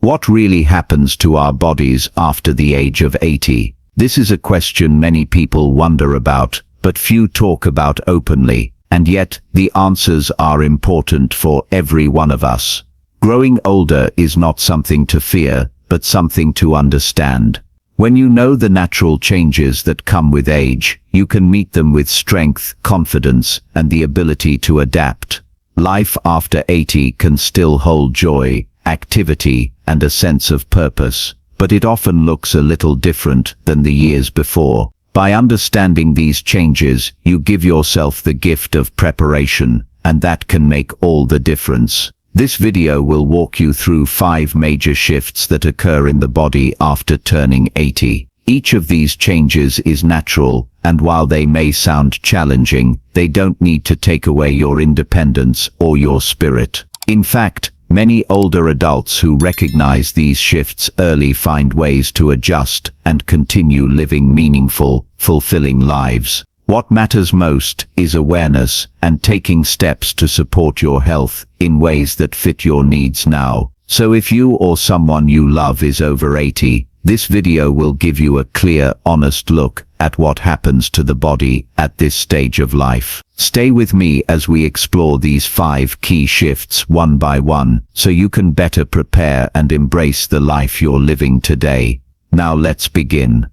What really happens to our bodies after the age of 80? This is a question many people wonder about, but few talk about openly, and yet the answers are important for every one of us. Growing older is not something to fear, but something to understand. When you know the natural changes that come with age, you can meet them with strength, confidence, and the ability to adapt. Life after 80 can still hold joy, activity, and a sense of purpose, but it often looks a little different than the years before. By understanding these changes, you give yourself the gift of preparation, and that can make all the difference. This video will walk you through 5 major shifts that occur in the body after turning 80. Each of these changes is natural, and while they may sound challenging, they don't need to take away your independence or your spirit. In fact, many older adults who recognize these shifts early find ways to adjust and continue living meaningful, fulfilling lives. What matters most is awareness and taking steps to support your health in ways that fit your needs now. So if you or someone you love is over 80, this video will give you a clear, honest look at what happens to the body at this stage of life. Stay with me as we explore these 5 key shifts one by one, so you can better prepare and embrace the life you're living today. Now let's begin.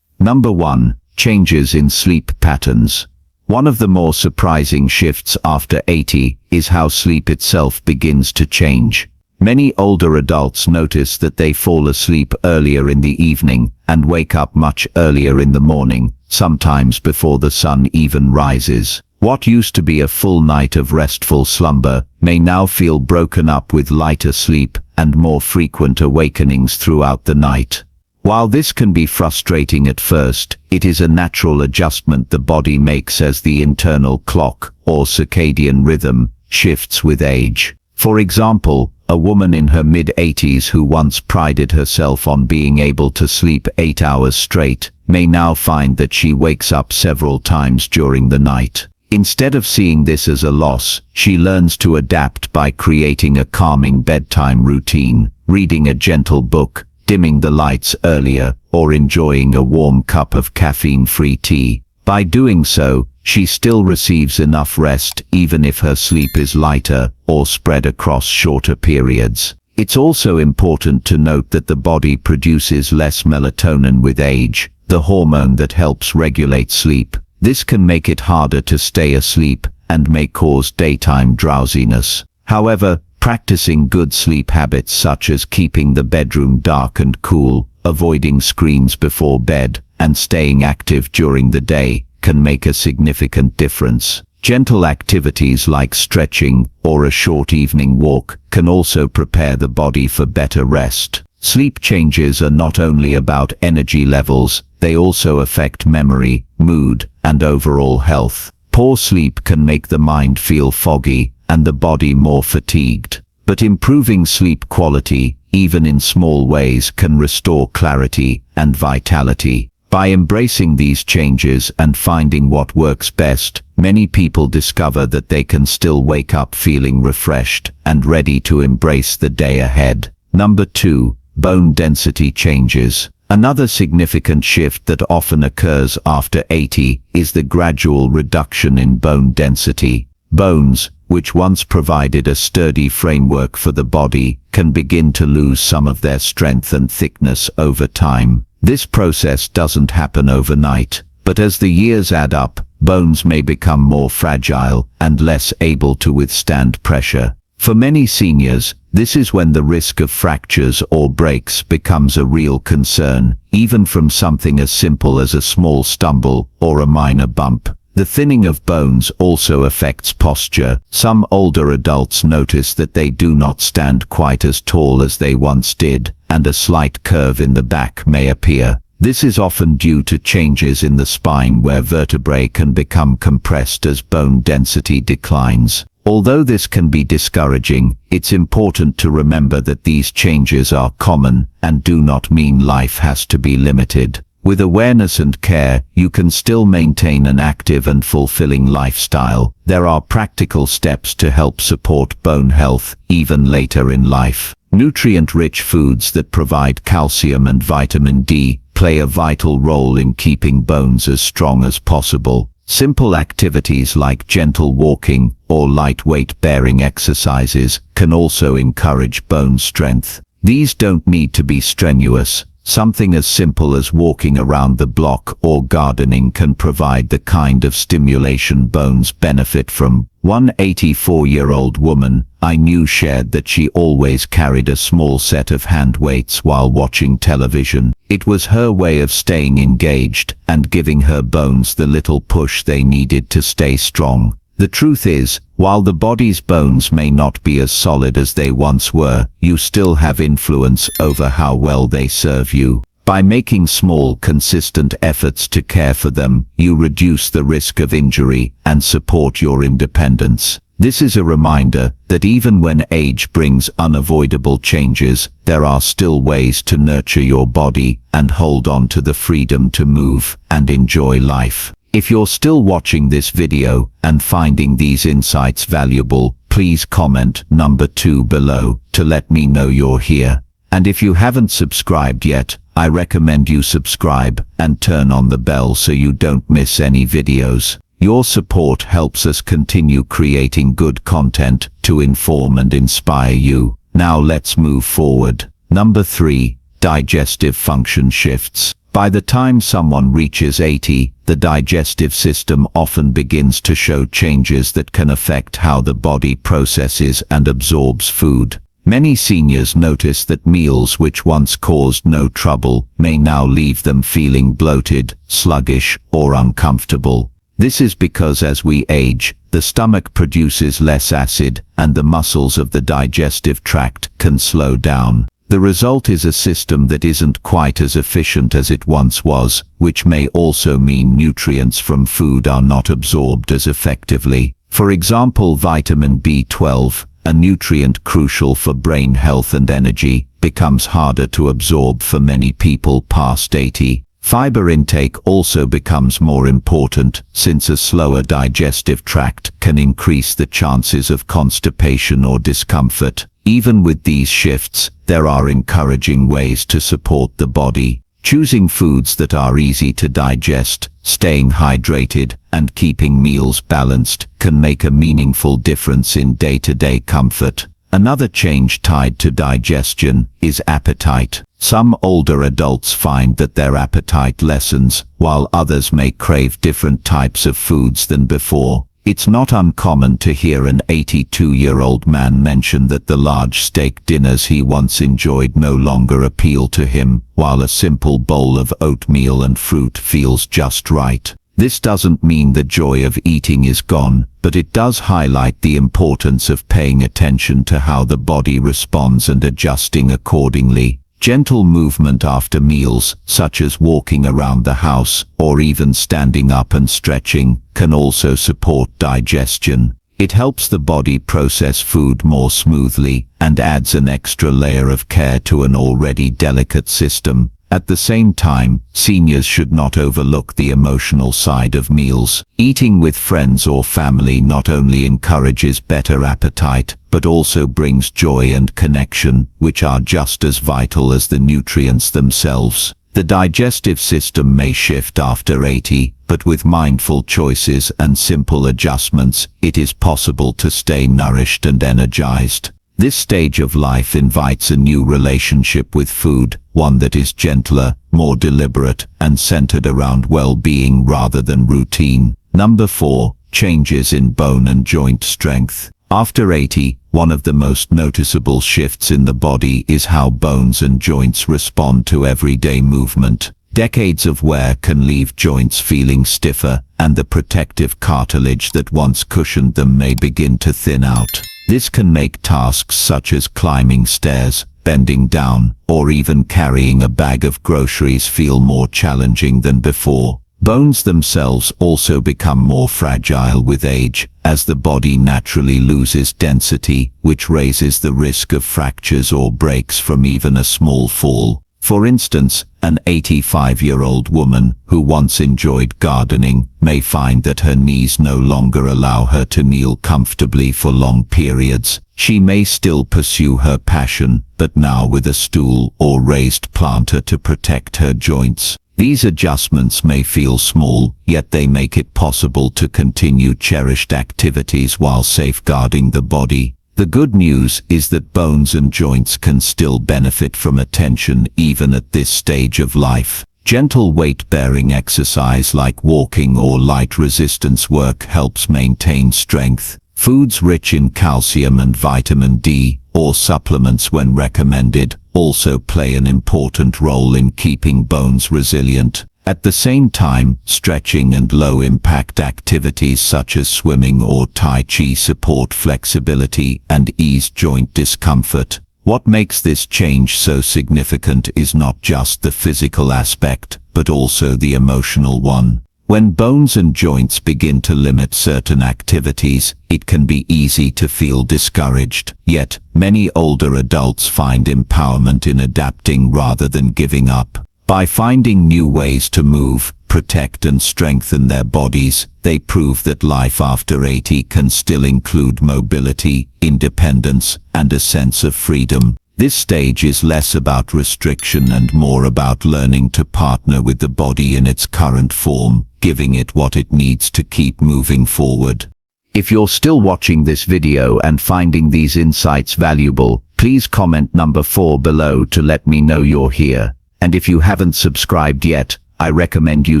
Number 1. Changes in sleep patterns. One of the more surprising shifts after 80 is how sleep itself begins to change. Many older adults notice that they fall asleep earlier in the evening and wake up much earlier in the morning, sometimes before the sun even rises. What used to be a full night of restful slumber may now feel broken up with lighter sleep and more frequent awakenings throughout the night. While this can be frustrating at first, it is a natural adjustment the body makes as the internal clock, or circadian rhythm, shifts with age. For example, a woman in her mid-80s who once prided herself on being able to sleep 8 hours straight, may now find that she wakes up several times during the night. Instead of seeing this as a loss, she learns to adapt by creating a calming bedtime routine, reading a gentle book, dimming the lights earlier, or enjoying a warm cup of caffeine-free tea. By doing so, she still receives enough rest even if her sleep is lighter or spread across shorter periods. It's also important to note that the body produces less melatonin with age, the hormone that helps regulate sleep. This can make it harder to stay asleep and may cause daytime drowsiness. However, practicing good sleep habits such as keeping the bedroom dark and cool, avoiding screens before bed, and staying active during the day can make a significant difference. Gentle activities like stretching or a short evening walk can also prepare the body for better rest. Sleep changes are not only about energy levels, they also affect memory, mood, and overall health. Poor sleep can make the mind feel foggy and the body more fatigued. But improving sleep quality, even in small ways, can restore clarity and vitality. By embracing these changes and finding what works best, many people discover that they can still wake up feeling refreshed and ready to embrace the day ahead. Number 2. Bone density changes. Another significant shift that often occurs after 80 is the gradual reduction in bone density. Bones, which once provided a sturdy framework for the body, can begin to lose some of their strength and thickness over time. This process doesn't happen overnight, but as the years add up, bones may become more fragile and less able to withstand pressure. For many seniors, this is when the risk of fractures or breaks becomes a real concern, even from something as simple as a small stumble or a minor bump. The thinning of bones also affects posture. Some older adults notice that they do not stand quite as tall as they once did, and a slight curve in the back may appear. This is often due to changes in the spine where vertebrae can become compressed as bone density declines. Although this can be discouraging, it's important to remember that these changes are common and do not mean life has to be limited. With awareness and care, you can still maintain an active and fulfilling lifestyle. There are practical steps to help support bone health even later in life. Nutrient-rich foods that provide calcium and vitamin D play a vital role in keeping bones as strong as possible. Simple activities like gentle walking or lightweight bearing exercises can also encourage bone strength. These don't need to be strenuous. Something as simple as walking around the block or gardening can provide the kind of stimulation bones benefit from. One 84-year-old woman I knew shared that she always carried a small set of hand weights while watching television. It was her way of staying engaged and giving her bones the little push they needed to stay strong. The truth is, while the body's bones may not be as solid as they once were, you still have influence over how well they serve you. By making small, consistent efforts to care for them, you reduce the risk of injury and support your independence. This is a reminder that even when age brings unavoidable changes, there are still ways to nurture your body and hold on to the freedom to move and enjoy life. If you're still watching this video and finding these insights valuable, please comment number 2 below to let me know you're here. And if you haven't subscribed yet, I recommend you subscribe and turn on the bell so you don't miss any videos. Your support helps us continue creating good content to inform and inspire you. Now let's move forward. Number 3, digestive function shifts. By the time someone reaches 80, the digestive system often begins to show changes that can affect how the body processes and absorbs food. Many seniors notice that meals which once caused no trouble may now leave them feeling bloated, sluggish, or uncomfortable. This is because as we age, the stomach produces less acid and the muscles of the digestive tract can slow down. The result is a system that isn't quite as efficient as it once was, which may also mean nutrients from food are not absorbed as effectively. For example, vitamin B12, a nutrient crucial for brain health and energy, becomes harder to absorb for many people past 80. Fiber intake also becomes more important, since a slower digestive tract can increase the chances of constipation or discomfort. Even with these shifts, there are encouraging ways to support the body. Choosing foods that are easy to digest, staying hydrated, and keeping meals balanced can make a meaningful difference in day-to-day comfort. Another change tied to digestion is appetite. Some older adults find that their appetite lessens, while others may crave different types of foods than before. It's not uncommon to hear an 82-year-old man mention that the large steak dinners he once enjoyed no longer appeal to him, while a simple bowl of oatmeal and fruit feels just right. This doesn't mean the joy of eating is gone, but it does highlight the importance of paying attention to how the body responds and adjusting accordingly. Gentle movement after meals, such as walking around the house or even standing up and stretching, can also support digestion. It helps the body process food more smoothly and adds an extra layer of care to an already delicate system. At the same time, seniors should not overlook the emotional side of meals. Eating with friends or family not only encourages better appetite, but also brings joy and connection, which are just as vital as the nutrients themselves. The digestive system may shift after 80, but with mindful choices and simple adjustments, it is possible to stay nourished and energized. This stage of life invites a new relationship with food, one that is gentler, more deliberate, and centered around well-being rather than routine. Number 4, changes in bone and joint strength. After 80, one of the most noticeable shifts in the body is how bones and joints respond to everyday movement. Decades of wear can leave joints feeling stiffer, and the protective cartilage that once cushioned them may begin to thin out. This can make tasks such as climbing stairs, bending down, or even carrying a bag of groceries feel more challenging than before. Bones themselves also become more fragile with age, as the body naturally loses density, which raises the risk of fractures or breaks from even a small fall. For instance, an 85-year-old woman who once enjoyed gardening may find that her knees no longer allow her to kneel comfortably for long periods. She may still pursue her passion, but now with a stool or raised planter to protect her joints. These adjustments may feel small, yet they make it possible to continue cherished activities while safeguarding the body. The good news is that bones and joints can still benefit from attention even at this stage of life. Gentle weight-bearing exercise like walking or light resistance work helps maintain strength. Foods rich in calcium and vitamin D, or supplements when recommended, also play an important role in keeping bones resilient. At the same time, stretching and low-impact activities such as swimming or Tai Chi support flexibility and ease joint discomfort. What makes this change so significant is not just the physical aspect, but also the emotional one. When bones and joints begin to limit certain activities, it can be easy to feel discouraged. Yet, many older adults find empowerment in adapting rather than giving up. By finding new ways to move, protect and strengthen their bodies, they prove that life after 80 can still include mobility, independence, and a sense of freedom. This stage is less about restriction and more about learning to partner with the body in its current form, giving it what it needs to keep moving forward. If you're still watching this video and finding these insights valuable, please comment number 4 below to let me know you're here. And if you haven't subscribed yet, I recommend you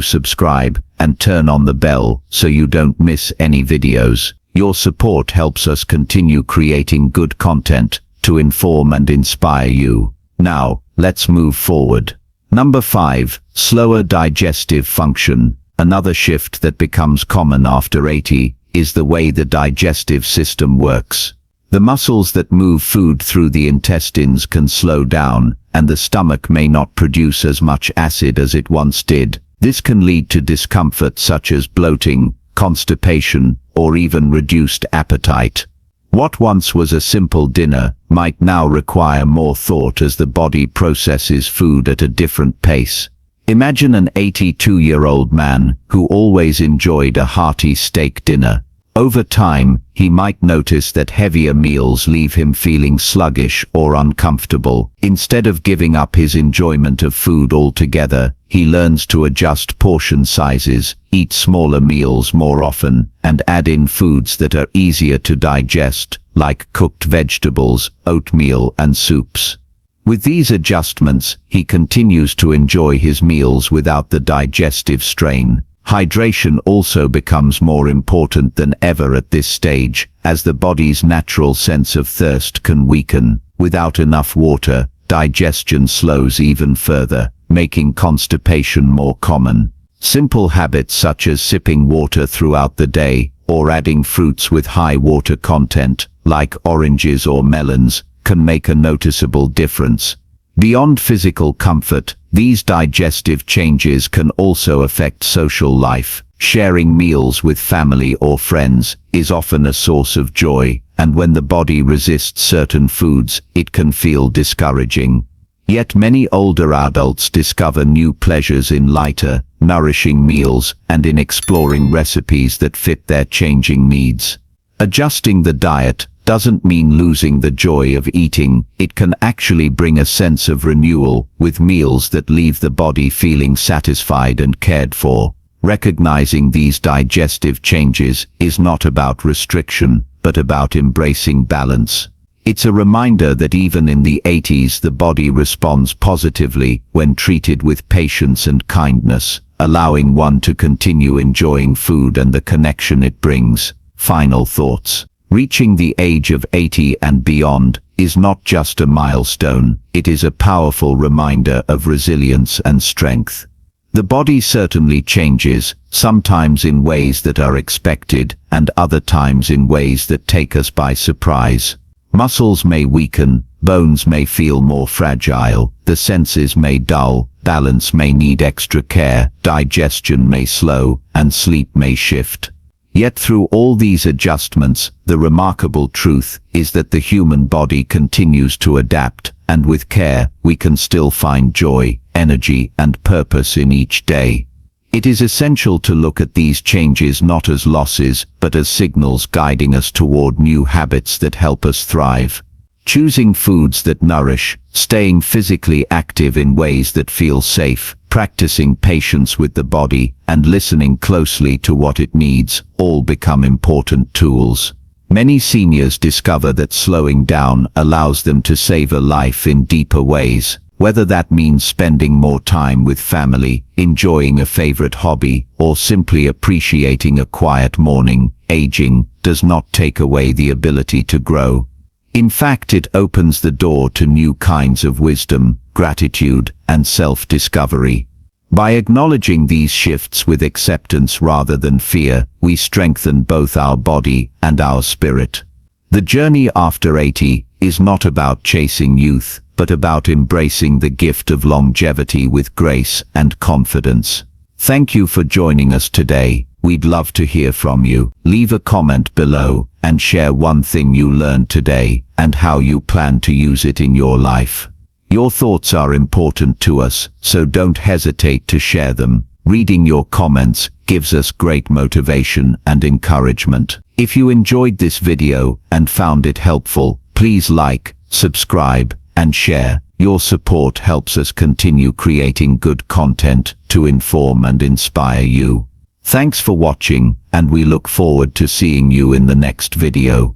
subscribe and turn on the bell so you don't miss any videos. Your support helps us continue creating good content to inform and inspire you. Now, let's move forward. Number 5, slower digestive function. Another shift that becomes common after 80 is the way the digestive system works. The muscles that move food through the intestines can slow down, and the stomach may not produce as much acid as it once did. This can lead to discomfort such as bloating, constipation, or even reduced appetite. What once was a simple dinner might now require more thought as the body processes food at a different pace. Imagine an 82-year-old man who always enjoyed a hearty steak dinner. Over time, he might notice that heavier meals leave him feeling sluggish or uncomfortable. Instead of giving up his enjoyment of food altogether, he learns to adjust portion sizes, eat smaller meals more often, and add in foods that are easier to digest, like cooked vegetables, oatmeal, and soups. With these adjustments, he continues to enjoy his meals without the digestive strain. Hydration also becomes more important than ever at this stage, as the body's natural sense of thirst can weaken. Without enough water, digestion slows even further, making constipation more common. Simple habits such as sipping water throughout the day, or adding fruits with high water content, like oranges or melons, can make a noticeable difference. Beyond physical comfort, these digestive changes can also affect social life. Sharing meals with family or friends is often a source of joy, and when the body resists certain foods, it can feel discouraging. Yet many older adults discover new pleasures in lighter, nourishing meals and in exploring recipes that fit their changing needs. Adjusting the diet doesn't mean losing the joy of eating. It can actually bring a sense of renewal with meals that leave the body feeling satisfied and cared for. Recognizing these digestive changes is not about restriction, but about embracing balance. It's a reminder that even in the 80s the body responds positively when treated with patience and kindness, allowing one to continue enjoying food and the connection it brings. Final thoughts. Reaching the age of 80 and beyond is not just a milestone, it is a powerful reminder of resilience and strength. The body certainly changes, sometimes in ways that are expected, and other times in ways that take us by surprise. Muscles may weaken, bones may feel more fragile, the senses may dull, balance may need extra care, digestion may slow, and sleep may shift. Yet through all these adjustments, the remarkable truth is that the human body continues to adapt, and with care, we can still find joy, energy, and purpose in each day. It is essential to look at these changes not as losses, but as signals guiding us toward new habits that help us thrive. Choosing foods that nourish, staying physically active in ways that feel safe, practicing patience with the body, and listening closely to what it needs, all become important tools. Many seniors discover that slowing down allows them to savor life in deeper ways, whether that means spending more time with family, enjoying a favorite hobby, or simply appreciating a quiet morning. Aging does not take away the ability to grow. In fact, it opens the door to new kinds of wisdom, gratitude, and self-discovery. By acknowledging these shifts with acceptance rather than fear, we strengthen both our body and our spirit. The journey after 80 is not about chasing youth, but about embracing the gift of longevity with grace and confidence. Thank you for joining us today. We'd love to hear from you. Leave a comment below and share one thing you learned today and how you plan to use it in your life. Your thoughts are important to us, so don't hesitate to share them. Reading your comments gives us great motivation and encouragement. If you enjoyed this video and found it helpful, please like, subscribe, and share. Your support helps us continue creating good content to inform and inspire you. Thanks for watching, and we look forward to seeing you in the next video.